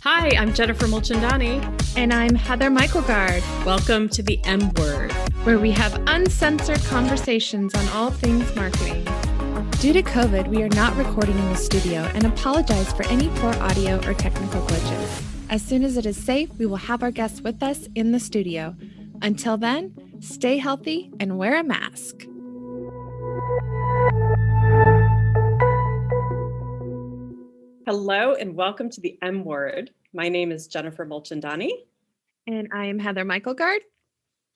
Hi, I'm Jennifer Mulchandani. And I'm Heather Michaelgard. Welcome to the M Word, where we have uncensored conversations on all things marketing. Due to COVID, we are not recording in the studio and apologize for any poor audio or technical glitches. As soon as it is safe, we will have our guests with us in the studio. Until then, stay healthy and wear a mask. Hello and welcome to the M Word. My name is Jennifer Mulchandani. And I am Heather Michaelgard.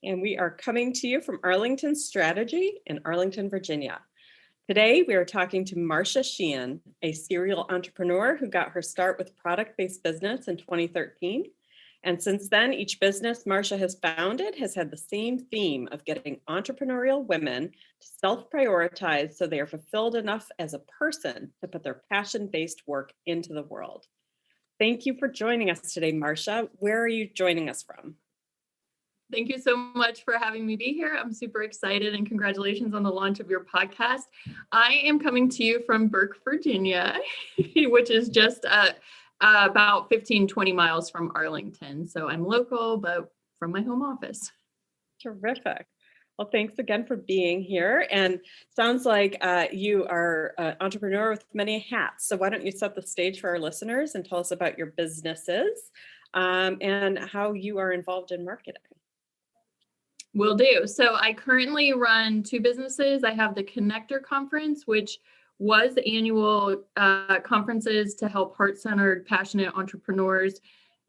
And we are coming to you from Arlington Strategy in Arlington, Virginia. Today, we are talking to Marcia Sheehan, a serial entrepreneur who got her start with product-based business in 2013. And since then, each business Marcia has founded has had the same theme of getting entrepreneurial women to self-prioritize so they are fulfilled enough as a person to put their passion-based work into the world. Thank you for joining us today, Marcia. Where are you joining us from? Thank you so much for having me be here. I'm super excited and congratulations on the launch of your podcast. I am coming to you from Burke, Virginia, which is just about 15, 20 miles from Arlington. So I'm local, but from my home office. Terrific. Well, thanks again for being here. And sounds like you are an entrepreneur with many hats. So why don't you set the stage for our listeners and tell us about your businesses and how you are involved in marketing? Will do. So I currently run two businesses. I have the Connector Conference, which was annual conferences to help heart-centered, passionate entrepreneurs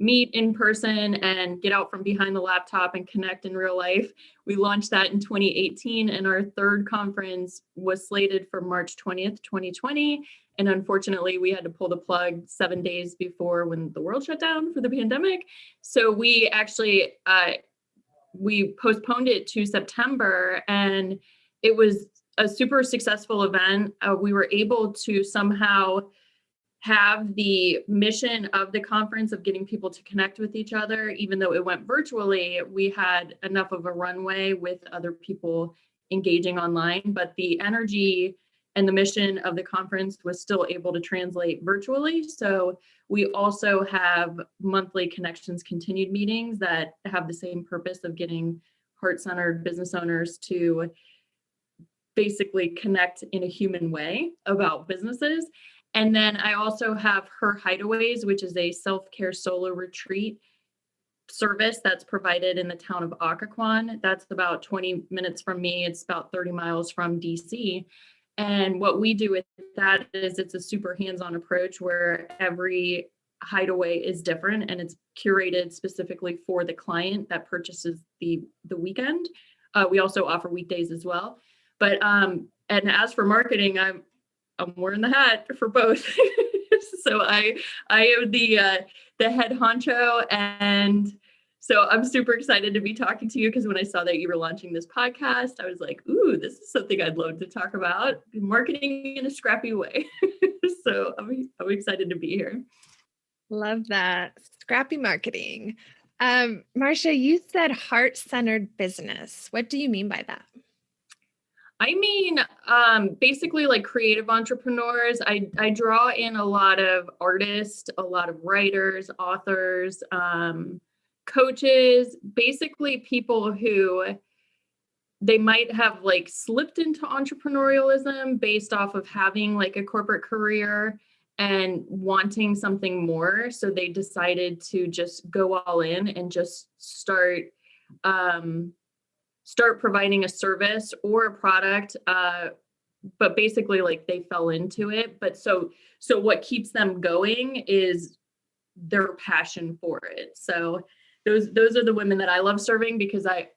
meet in person and get out from behind the laptop and connect in real life. We launched that in 2018, and our third conference was slated for March 20th, 2020. And unfortunately, we had to pull the plug 7 days before when the world shut down for the pandemic. So we actually we postponed it to September, and it was a super successful event. We were able to somehow have the mission of the conference of getting people to connect with each other. Even though it went virtually, we had enough of a runway with other people engaging online, but the energy and the mission of the conference was still able to translate virtually. So we also have monthly Connections Continued meetings that have the same purpose of getting heart-centered business owners to basically connect in a human way about businesses. And then I also have HerHideaways, which is a self-care solo retreat service that's provided in the town of Occoquan. That's about 20 minutes from me. It's about 30 miles from DC. And what we do with that is it's a super hands-on approach where every hideaway is different and it's curated specifically for the client that purchases the weekend. We also offer weekdays as well. But and as for marketing, I'm wearing the hat for both. So I am the head honcho, and so I'm super excited to be talking to you because when I saw that you were launching this podcast, I was like, ooh, this is something I'd love to talk about, marketing in a scrappy way. So I'm excited to be here. Love that. Scrappy marketing. Marcia, you said heart-centered business. What do you mean by that? I mean, basically like creative entrepreneurs. I draw in a lot of artists, a lot of writers, authors, coaches, basically people who they might have like slipped into entrepreneurialism based off of having like a corporate career and wanting something more. So they decided to just go all in and just start providing a service or a product, but basically like they fell into it. But so what keeps them going is their passion for it. So those are the women that I love serving because I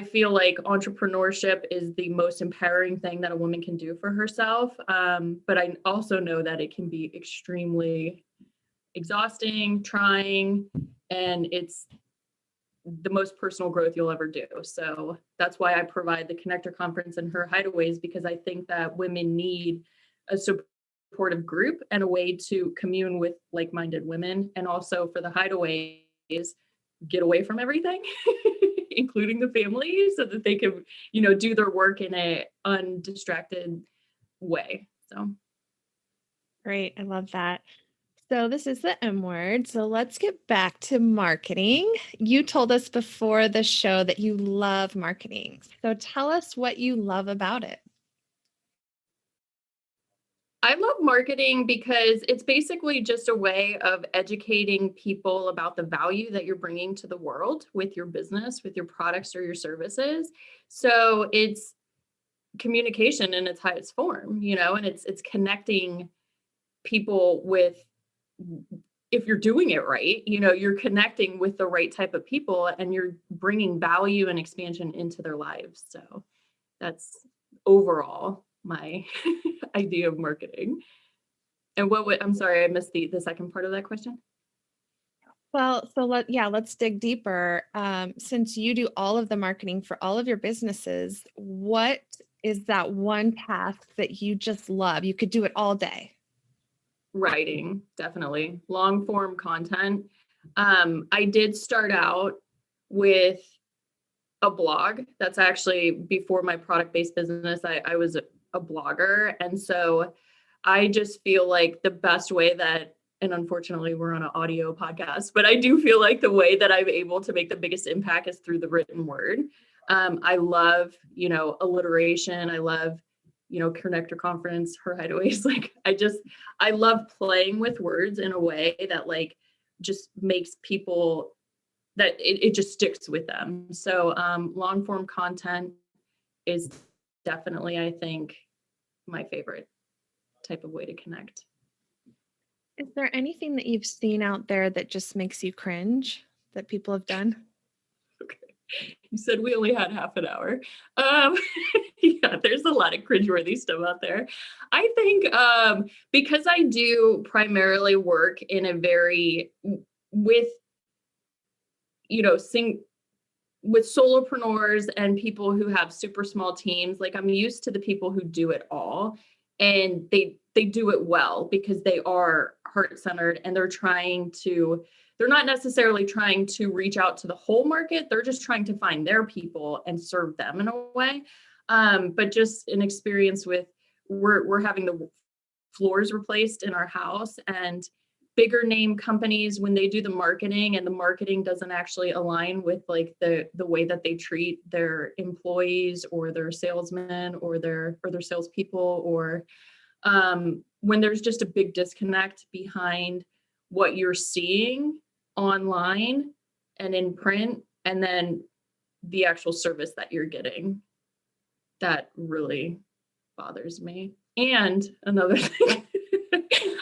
feel like entrepreneurship is the most empowering thing that a woman can do for herself. But I also know that it can be extremely exhausting, trying, and it's the most personal growth you'll ever do. So that's why I provide the Connector Conference and HerHideaways, because I think that women need a supportive group and a way to commune with like-minded women. And also for the hideaways, get away from everything, including the family, so that they can, do their work in a undistracted way. So. Great. I love that. So this is the M word. So let's get back to marketing. You told us before the show that you love marketing. So tell us what you love about it. I love marketing because it's basically just a way of educating people about the value that you're bringing to the world with your business, with your products or your services. So it's communication in its highest form, and it's connecting people with, if you're doing it right, you're connecting with the right type of people and you're bringing value and expansion into their lives. So that's overall my idea of marketing. And I'm sorry, I missed the second part of that question. Well, so let's dig deeper. Since you do all of the marketing for all of your businesses, what is that one task that you just love? You could do it all day. Writing, definitely. Long form content. I did start out with a blog. That's actually before my product-based business. I was a blogger. And so I just feel like the best way that, and unfortunately we're on an audio podcast, but I do feel like the way that I'm able to make the biggest impact is through the written word. I love, alliteration. I love, connector conference, HerHideaways. Like, I love playing with words in a way that like just makes people, that it just sticks with them. So long form content is definitely, I think, my favorite type of way to connect. Is there anything that you've seen out there that just makes you cringe that people have done? Okay. You said we only had half an hour. Yeah, there's a lot of cringeworthy stuff out there. I think because I do primarily work in a very, with solopreneurs and people who have super small teams, like I'm used to the people who do it all, and they do it well because they are heart-centered and they're not necessarily trying to reach out to the whole market. They're just trying to find their people and serve them in a way. But just an experience with, we're having the floors replaced in our house, and bigger name companies, when they do the marketing and the marketing doesn't actually align with like the way that they treat their employees or their salesmen or their salespeople, or when there's just a big disconnect behind what you're seeing online and in print and then the actual service that you're getting, that really bothers me. And another thing,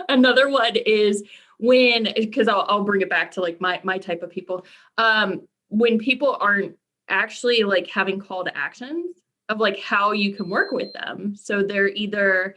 another one is because I'll bring it back to like my type of people. When people aren't actually like having call to actions of like how you can work with them. So they're either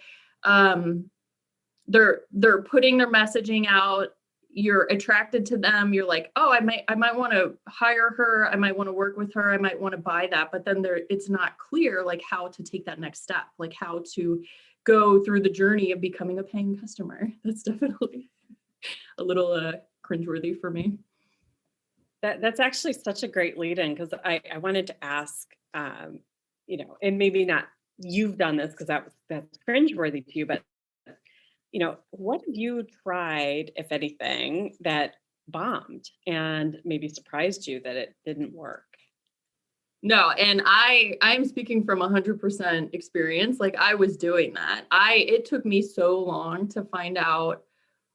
they're putting their messaging out, you're attracted to them, you're like, oh, I might want to hire her, I might want to work with her, I might want to buy that, but then it's not clear like how to take that next step, like how to go through the journey of becoming a paying customer. That's definitely a little cringeworthy for me. That's actually such a great lead in, because I wanted to ask, and maybe not you've done this because that's cringeworthy to you, but what have you tried, if anything, that bombed and maybe surprised you that it didn't work? No, and I'm speaking from 100% experience. Like I was doing that. It took me so long to find out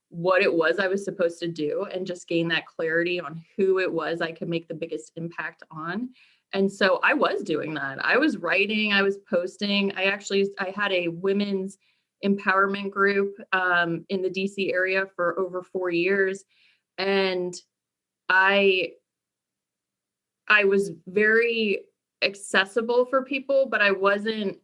what it was I was supposed to do and just gain that clarity on who it was I could make the biggest impact on. And so I was doing that. I was writing, I was posting. I had a women's empowerment group in the DC area for over 4 years. And I was very accessible for people, but I wasn't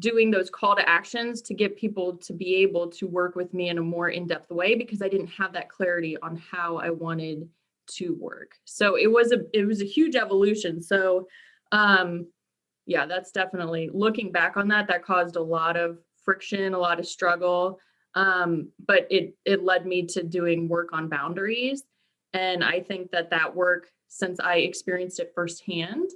doing those call to actions to get people to be able to work with me in a more in-depth way because I didn't have that clarity on how I wanted to work. So it was a huge evolution. So yeah, that's definitely, looking back on that caused a lot of friction, a lot of struggle. But it led me to doing work on boundaries. And I think that work, since I experienced it firsthand,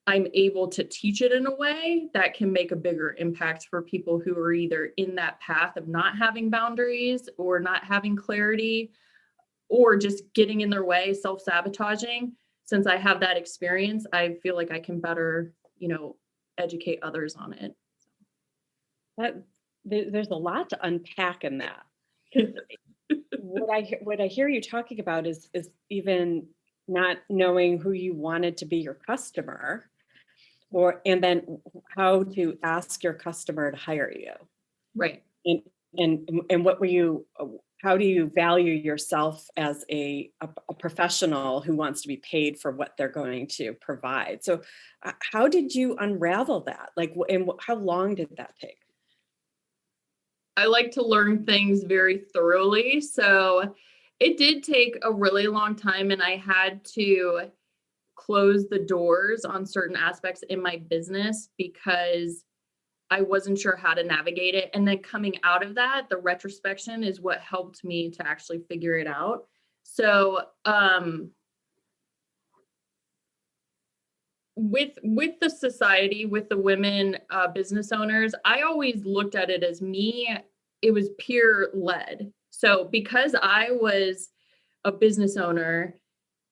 I'm able to teach it in a way that can make a bigger impact for people who are either in that path of not having boundaries or not having clarity, or just getting in their way, self-sabotaging. Since I have that experience, I feel like I can better, educate others on it. There's a lot to unpack in that. What I hear you talking about is even not knowing who you wanted to be your customer, and then how to ask your customer to hire you. Right. And what were you, how do you value yourself as a professional who wants to be paid for what they're going to provide? So how did you unravel that? And how long did that take? I like to learn things very thoroughly. So it did take a really long time, and I had to close the doors on certain aspects in my business because I wasn't sure how to navigate it. And then coming out of that, the retrospection is what helped me to actually figure it out. So with the society, with the women business owners, I always looked at it as it was peer led. So because I was a business owner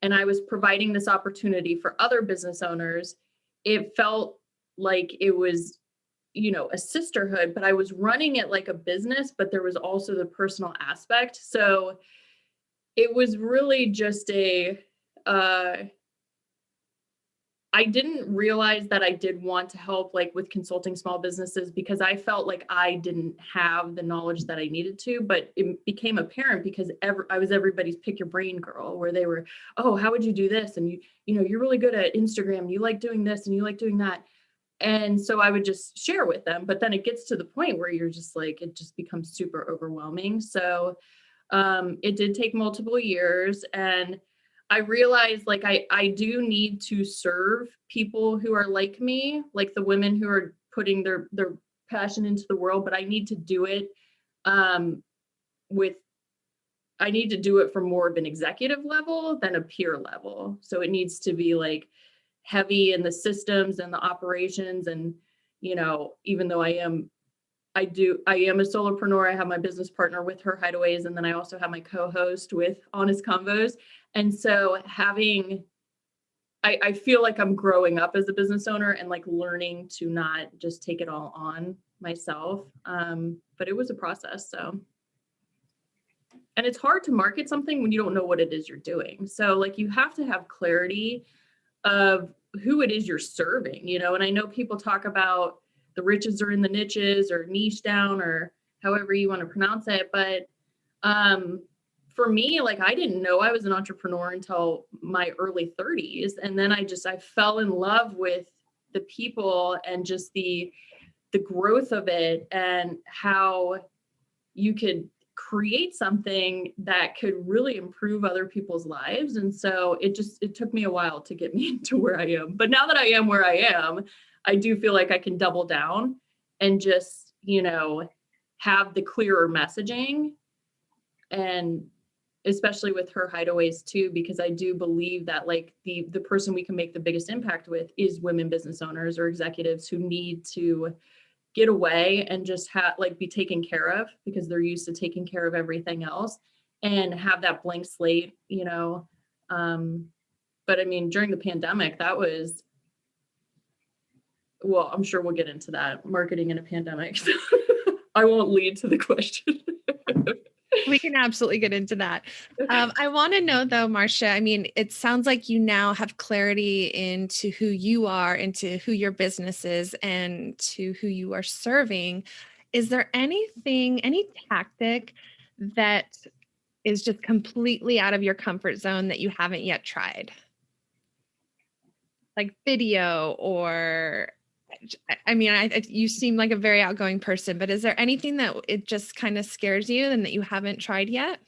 and I was providing this opportunity for other business owners, it felt like it was, a sisterhood, but I was running it like a business, but there was also the personal aspect. So it was really just I didn't realize that I did want to help with consulting small businesses because I felt like I didn't have the knowledge that I needed to, but it became apparent because I was everybody's pick your brain girl, where they were, oh, how would you do this? And you're really good at Instagram, and you like doing this and you like doing that. And so I would just share with them, but then it gets to the point where you're just it just becomes super overwhelming. So it did take multiple years, and I realized I do need to serve people who are like me, like the women who are putting their passion into the world, but I need to do it I need to do it from more of an executive level than a peer level. So it needs to be heavy in the systems and the operations. And, even though I am a solopreneur, I have my business partner with HerHideaways, and then I also have my co-host with Honest Convos. And so I feel like I'm growing up as a business owner and learning to not just take it all on myself. But it was a process. So, and it's hard to market something when you don't know what it is you're doing. So you have to have clarity of who it is you're serving, and I know people talk about the riches are in the niches or niche down or however you want to pronounce it. But for me, I didn't know I was an entrepreneur until my early 30s. And then I fell in love with the people and just the growth of it and how you could create something that could really improve other people's lives. And so it took me a while to get me into where I am. But now that I am where I am, I do feel like I can double down and just, have the clearer messaging, and especially with HerHideaways too, because I do believe that the person we can make the biggest impact with is women business owners or executives who need to get away and just be taken care of because they're used to taking care of everything else and have that blank slate, But I mean, during the pandemic, that was, well, I'm sure we'll get into that, marketing in a pandemic. I won't lead to the question. We can absolutely get into that. I want to know though, Marcia, I mean, it sounds like you now have clarity into who you are, into who your business is, and to who you are serving. Is there any tactic that is just completely out of your comfort zone that you haven't yet tried? Like video or... I mean, you seem like a very outgoing person, but is there anything that it just kind of scares you and that you haven't tried yet?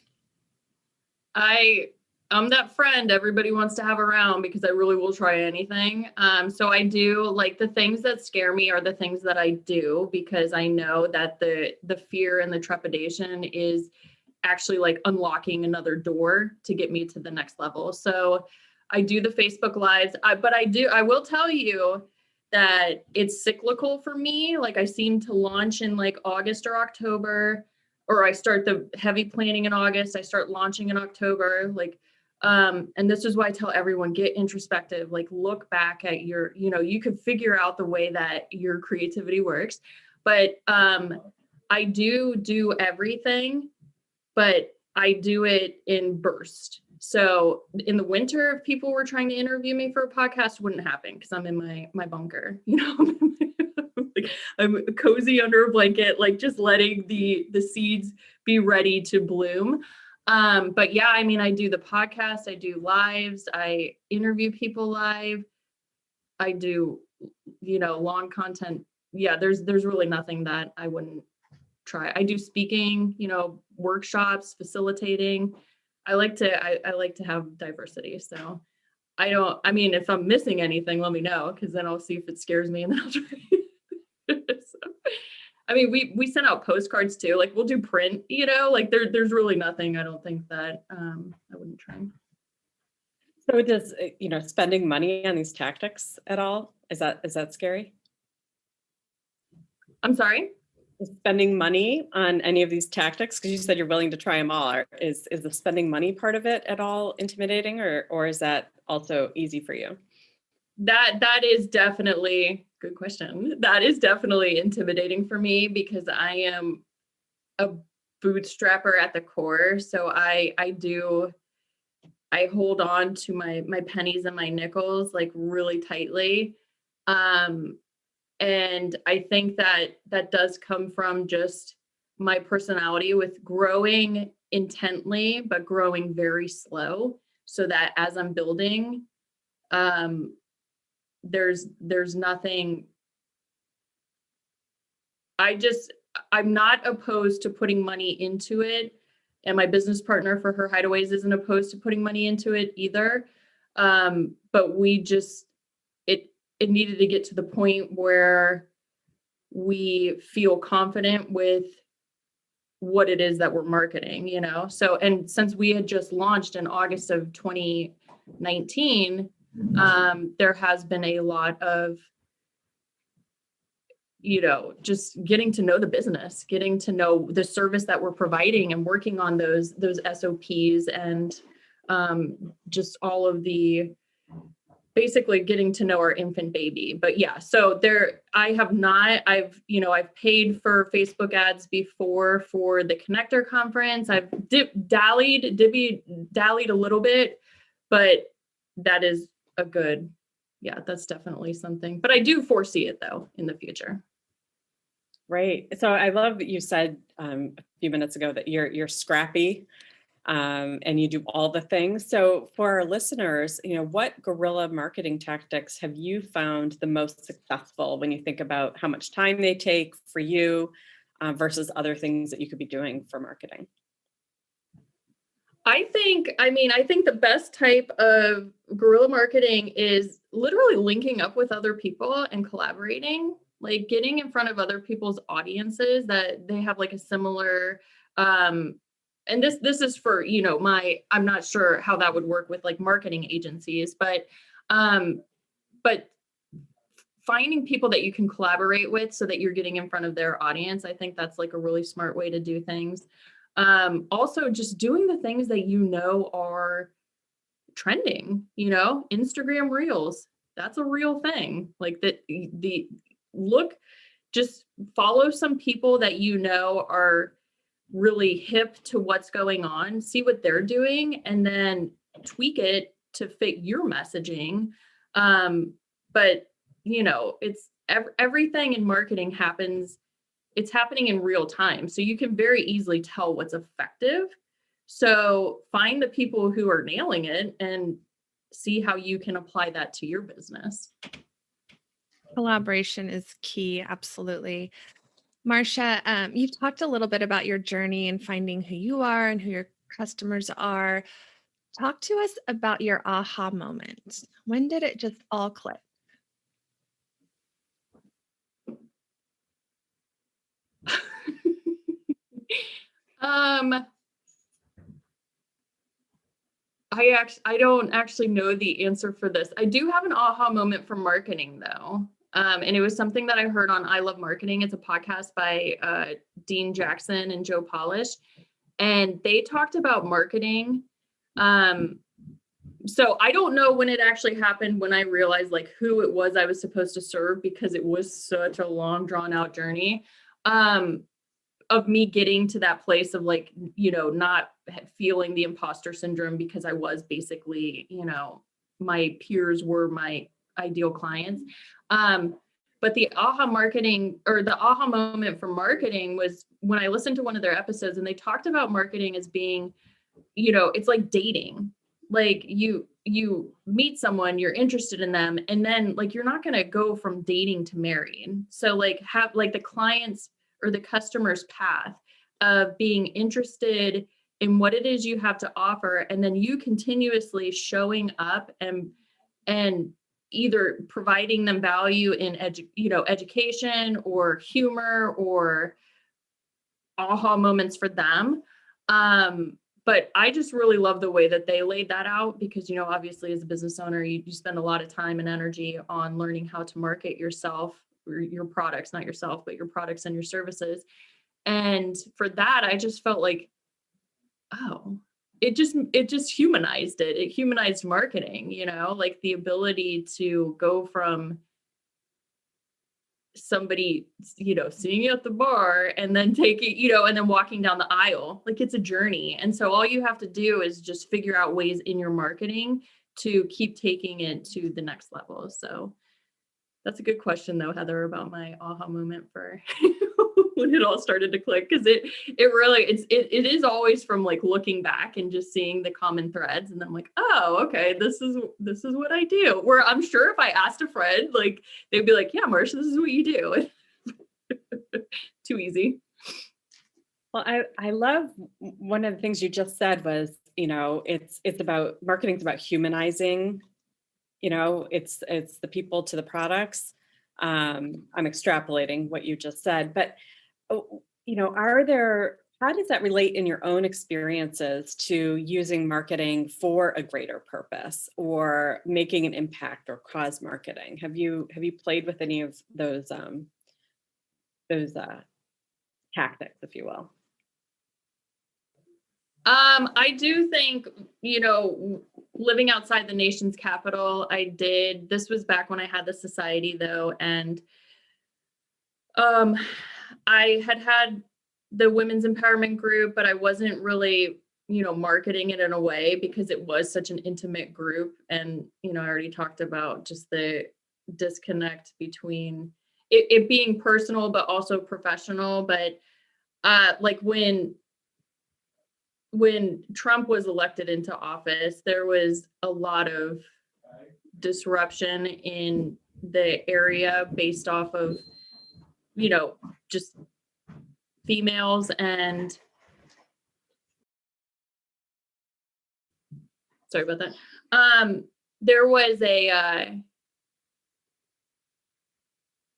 I'm that friend everybody wants to have around because I really will try anything. So I do the things that scare me are the things that I do because I know that the fear and the trepidation is actually unlocking another door to get me to the next level. So I do the Facebook lives, but I will tell you that it's cyclical for me. Like I seem to launch in like August or October, or I start the heavy planning in August. I start launching in October. Like, and this is why I tell everyone, get introspective, like look back at your, you could figure out the way that your creativity works. But I do everything, but I do it in bursts. So in the winter, if people were trying to interview me for a podcast, wouldn't happen because I'm in my bunker, like I'm cozy under a blanket, like just letting the seeds be ready to bloom. But yeah, I mean, I do the podcast, I do lives, I interview people live, I do, long content. Yeah, there's really nothing that I wouldn't try. I do speaking, workshops, facilitating. I like to have diversity. So if I'm missing anything, let me know, because then I'll see if it scares me and then I'll try. So, we send out postcards too. Like we'll do print, like there's really nothing I don't think that I wouldn't try. So does, spending money on these tactics at all? Is that scary? I'm sorry? Spending money on any of these tactics? Because you said you're willing to try them all. Is the spending money part of it at all intimidating, or is that also easy for you? That is definitely, good question. That is definitely intimidating for me because I am a bootstrapper at the core. So I hold on to my pennies and my nickels like really tightly. And I think that does come from just my personality with growing intently, but growing very slow, so that as I'm building, there's nothing. I'm not opposed to putting money into it. And my business partner for HerHideaways isn't opposed to putting money into it either. But it needed to get to the point where we feel confident with what it is that we're marketing, So, and since we had just launched in August of 2019, there has been a lot of, just getting to know the business, getting to know the service that we're providing and working on those SOPs and just all of the, basically getting to know our infant baby. But yeah, so I've paid for Facebook ads before for the Connector conference. I've dallied a little bit, but that is that's definitely something. But I do foresee it though in the future. Right. So I love that you said a few minutes ago that you're scrappy. And you do all the things. So for our listeners, what guerrilla marketing tactics have you found the most successful when you think about how much time they take for you versus other things that you could be doing for marketing? I think the best type of guerrilla marketing is literally linking up with other people and collaborating, like getting in front of other people's audiences that they have like a similar, and this is for, I'm not sure how that would work with like marketing agencies, but finding people that you can collaborate with so that you're getting in front of their audience. I think that's like a really smart way to do things. Also just doing the things that are trending, Instagram Reels, that's a real thing. Like just follow some people that are really hip to what's going on, see what they're doing, and then tweak it to fit your messaging. But it's everything in marketing it's happening in real time. So you can very easily tell what's effective. So find the people who are nailing it and see how you can apply that to your business. Collaboration is key. Absolutely. Marcia, you've talked a little bit about your journey and finding who you are and who your customers are. Talk to us about your aha moment. When did it just all click? I don't actually know the answer for this. I do have an aha moment for marketing though. And it was something that I heard on I Love Marketing. It's a podcast by Dean Jackson and Joe Polish. And they talked about marketing. So I don't know when it actually happened, when I realized like who it was I was supposed to serve, because it was such a long drawn out journey of me getting to that place of like, not feeling the imposter syndrome, because I was basically, my peers were my ideal clients. But the aha moment for marketing was when I listened to one of their episodes, and they talked about marketing as being, it's like dating. Like you meet someone, you're interested in them, and then like you're not going to go from dating to marrying. So like have like the clients or the customer's path of being interested in what it is you have to offer, and then you continuously showing up and either providing them value in education or humor or aha moments for them. But I just really love the way that they laid that out, because, obviously as a business owner, you spend a lot of time and energy on learning how to market yourself, or your products, not yourself, but your products and your services. And for that, I just felt like, oh, it just humanized it. It humanized marketing, like the ability to go from somebody, seeing you at the bar and then taking, and then walking down the aisle. Like it's a journey. And so all you have to do is just figure out ways in your marketing to keep taking it to the next level. So that's a good question though, Heather, about my aha moment for when it all started to click. Cause it really, it is always from like looking back and just seeing the common threads. And then I'm like, oh, okay, this is what I do. Where I'm sure if I asked a friend, like they'd be like, yeah, Marcia, this is what you do. Too easy. Well, I love one of the things you just said was, it's about marketing's about humanizing, it's the people to the products. I'm extrapolating what you just said, but how does that relate in your own experiences to using marketing for a greater purpose or making an impact or cause marketing? Have you played with any of those tactics, if you will? I do think, living outside the nation's capital, this was back when I had the society though. And, I had the women's empowerment group, but I wasn't really, marketing it in a way because it was such an intimate group. And, I already talked about just the disconnect between it being personal, but also professional. But, like when Trump was elected into office, there was a lot of disruption in the area based off of, just females. And sorry about that. There was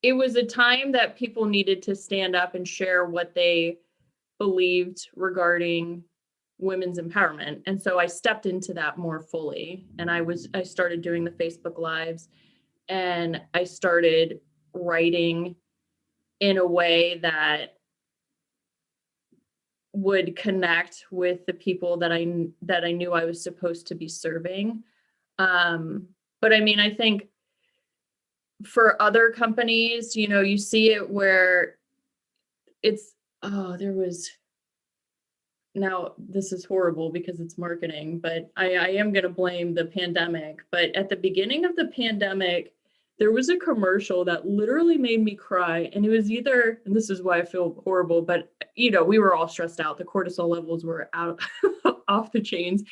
it was a time that people needed to stand up and share what they believed regarding women's empowerment. And so I stepped into that more fully. And I started doing the Facebook Lives, and I started writing in a way that would connect with the people that I knew I was supposed to be serving. But I mean, I think for other companies, you see it where now this is horrible because it's marketing, but I am going to blame the pandemic. But at the beginning of the pandemic, there was a commercial that literally made me cry. And it was either, and this is why I feel horrible, but we were all stressed out. The cortisol levels were out off the chains.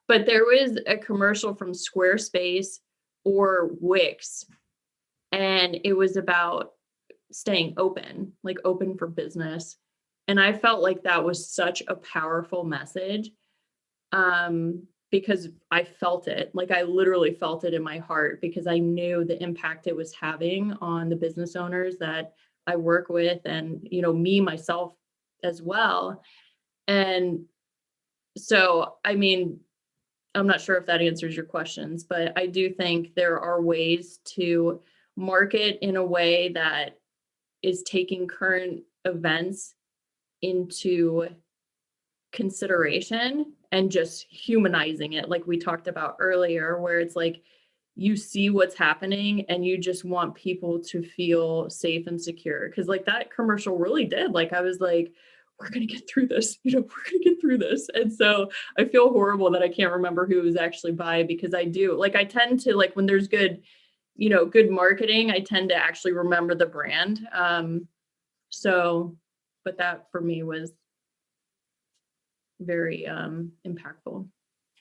But there was a commercial from Squarespace or Wix, and it was about staying open, like open for business. And I felt like that was such a powerful message, because I felt it, like I literally felt it in my heart, because I knew the impact it was having on the business owners that I work with, and, me, myself as well. And so, I mean, I'm not sure if that answers your questions, but I do think there are ways to market in a way that is taking current events into consideration and just humanizing it, like we talked about earlier, where it's like you see what's happening and you just want people to feel safe and secure. Because like that commercial really did. Like I was like, we're going to get through this, we're going to get through this. And so I feel horrible that I can't remember who it was actually by, because I do, like, I tend to, like, when there's good, good marketing, I tend to actually remember the brand. But that for me was very impactful.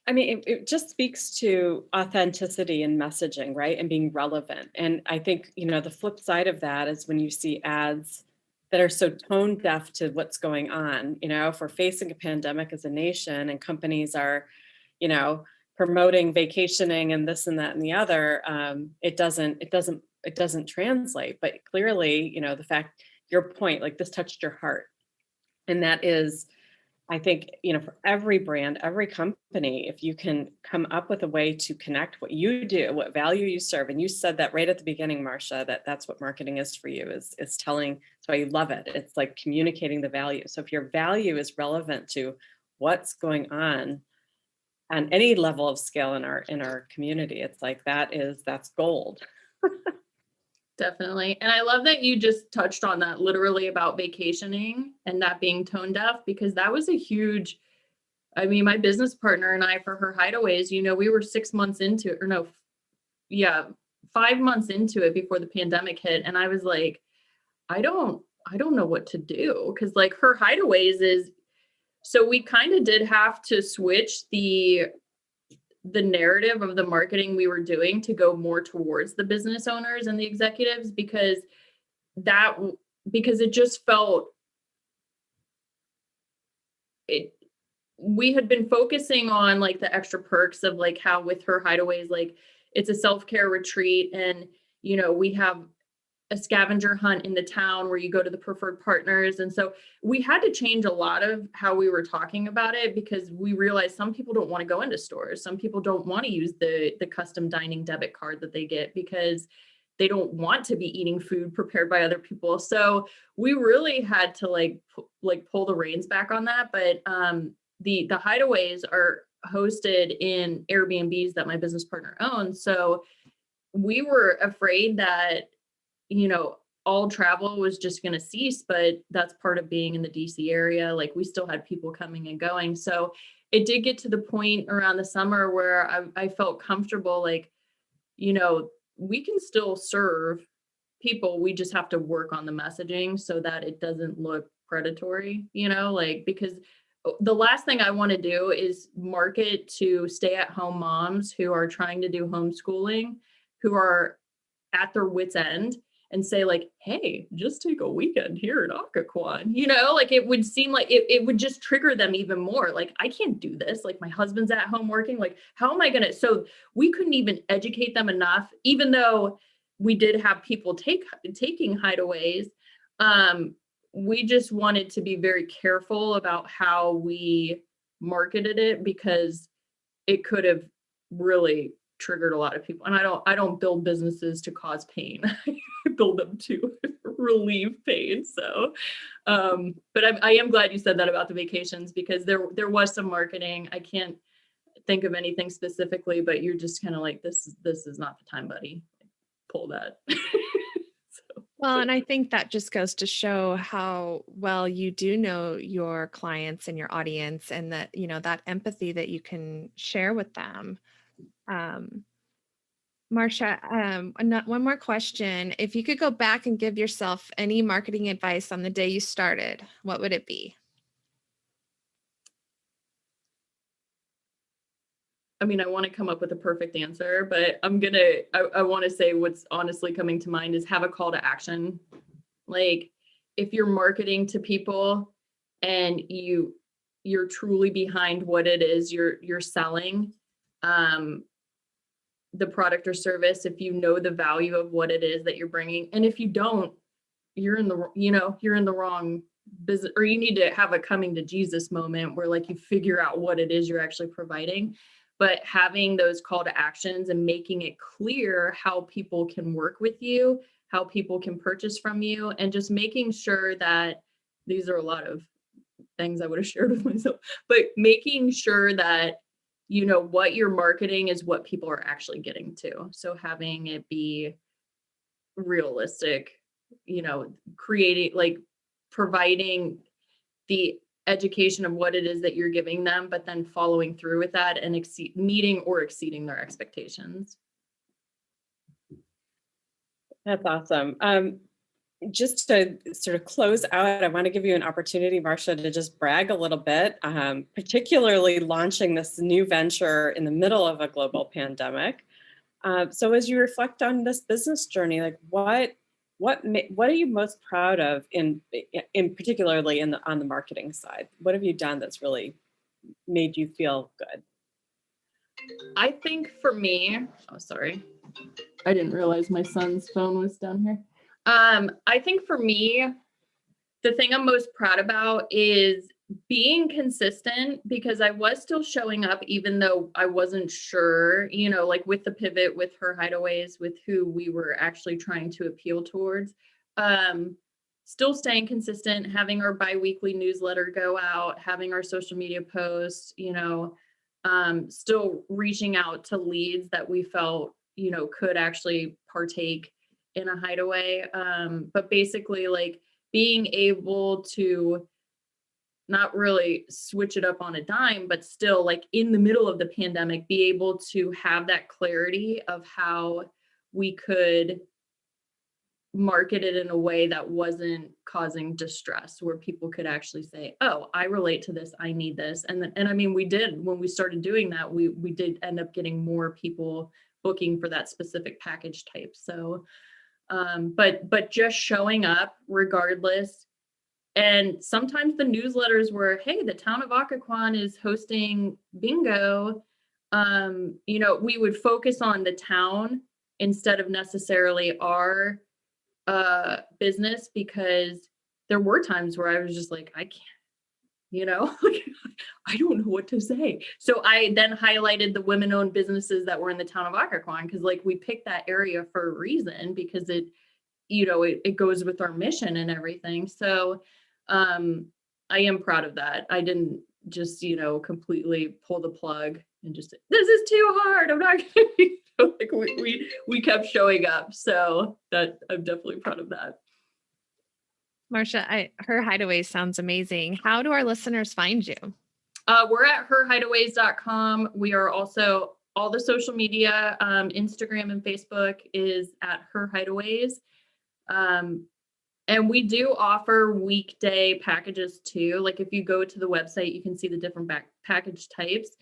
I mean, it just speaks to authenticity and messaging, right? And being relevant. And I think, the flip side of that is when you see ads that are so tone deaf to what's going on. If we're facing a pandemic as a nation and companies are, promoting vacationing and this and that and the other, it doesn't translate. But clearly, the fact, your point, like this touched your heart. And that is, I think, for every brand, every company, if you can come up with a way to connect what you do, what value you serve. And you said that right at the beginning, Marcia, that's what marketing is for you, is telling. So I love it. It's like communicating the value. So if your value is relevant to what's going on any level of scale in our community, it's like that's gold. Definitely. And I love that you just touched on that, literally about vacationing and that being tone deaf, because that was a huge, my business partner and I, for HerHideaways, we were 6 months into it, 5 months into it before the pandemic hit. And I was like, I don't know what to do. Cause like HerHideaways is, so we kind of did have to switch the narrative of the marketing we were doing to go more towards the business owners and the executives, because it just felt we had been focusing on like the extra perks of like how with HerHideaways, like it's a self-care retreat, and we have a scavenger hunt in the town where you go to the preferred partners. And so we had to change a lot of how we were talking about it, because we realized some people don't want to go into stores. Some people don't want to use the custom dining debit card that they get because they don't want to be eating food prepared by other people. So we really had to like pull the reins back on that. But the hideaways are hosted in Airbnbs that my business partner owns. So we were afraid that all travel was just going to cease, but that's part of being in the DC area. Like we still had people coming and going. So it did get to the point around the summer where I felt comfortable, like, we can still serve people. We just have to work on the messaging so that it doesn't look predatory, because the last thing I want to do is market to stay-at-home moms who are trying to do homeschooling, who are at their wits' end, and say like, hey, just take a weekend here at Occoquan, like it would seem like it would just trigger them even more. Like, I can't do this. Like my husband's at home working. Like, how am I going to? So we couldn't even educate them enough, even though we did have people taking hideaways. We just wanted to be very careful about how we marketed it, because it could have really triggered a lot of people. And I don't build businesses to cause pain. I build them to relieve pain. So, but I am glad you said that about the vacations, because there was some marketing. I can't think of anything specifically, but you're just kind of like, this is not the time, buddy. Pull that. Well, and I think that just goes to show how well you do know your clients and your audience, and that, that empathy that you can share with them. Marcia, one more question. If you could go back and give yourself any marketing advice on the day you started, what would it be? I want to come up with a perfect answer, but I want to say what's honestly coming to mind is have a call to action. Like, if you're marketing to people and you're truly behind what it is you're selling, the product or service, if you know the value of what it is that you're bringing, and if you don't, you're in the wrong business, or you need to have a coming to Jesus moment where like you figure out what it is you're actually providing. but having those call to actions and making it clear how people can work with you, how people can purchase from you, and just making sure that these are a lot of things I would have shared with myself, but making sure that, you know, what you're marketing is what people are actually getting to. So having it be realistic, you know, creating, like providing the education of what it is that you're giving them, but then following through with that and meeting or exceeding their expectations. That's awesome. Just to sort of close out, I want to give you an opportunity, Marcia, to just brag a little bit, particularly launching this new venture in the middle of a global pandemic. So as you reflect on this business journey, like what are you most proud of in particularly on the marketing side? What have you done that's really made you feel good? I think for me, oh, sorry. I didn't realize my son's phone was down here. I think for me, the thing I'm most proud about is being consistent, because I was still showing up, even though I wasn't sure, you know, like with the pivot with HerHideaways, with who we were actually trying to appeal towards, still staying consistent, having our biweekly newsletter go out, having our social media posts, you know, still reaching out to leads that we felt, you know, could actually partake in a hideaway. But basically like being able to not really switch it up on a dime, but still like in the middle of the pandemic, be able to have that clarity of how we could market it in a way that wasn't causing distress, where people could actually say, oh, I relate to this, I need this. And I mean, we did, when we started doing that, we did end up getting more people booking for that specific package type. So but just showing up regardless. And sometimes the newsletters were, hey, the town of Occoquan is hosting bingo. You know, we would focus on the town instead of necessarily our business, because there were times where I was just like, I can't, you know, like, I don't know what to say. So I then highlighted the women-owned businesses that were in the town of Occoquan, because like we picked that area for a reason, because it, you know, it goes with our mission and everything. So I am proud of that. I didn't just, you know, completely pull the plug and just, this is too hard, I'm not gonna be, like we kept showing up. So that I'm definitely proud of that. Marcia, HerHideaways sounds amazing. How do our listeners find you? We're at HerHideaways.com. We are also all the social media, Instagram and Facebook is at HerHideaways. And we do offer weekday packages too. Like if you go to the website, you can see the different package types.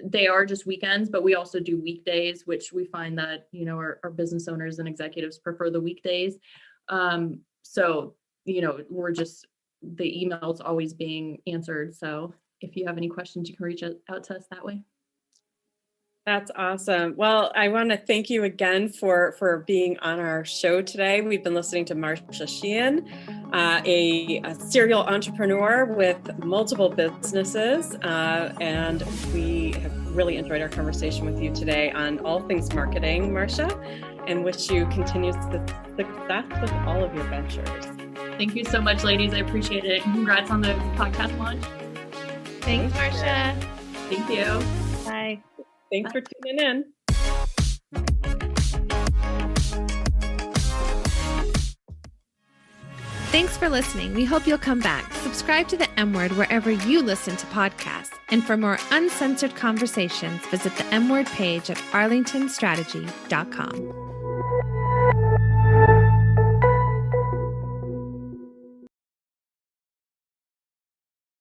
They are just weekends, but we also do weekdays, which we find that, you know, our business owners and executives prefer the weekdays. So, you know, we're just, the email's always being answered. So if you have any questions, you can reach out to us that way. That's awesome. Well, I want to thank you again for being on our show today. We've been listening to Marcia Sheehan, a serial entrepreneur with multiple businesses, and we have really enjoyed our conversation with you today on all things marketing, Marcia, and wish you continued success with all of your ventures. Thank you so much, ladies. I appreciate it. Congrats on the podcast launch. Thanks, Marcia. Thank you. Bye. Thanks for tuning in. Thanks for listening. We hope you'll come back. Subscribe to the M Word wherever you listen to podcasts. And for more uncensored conversations, visit the M Word page at arlingtonstrategy.com.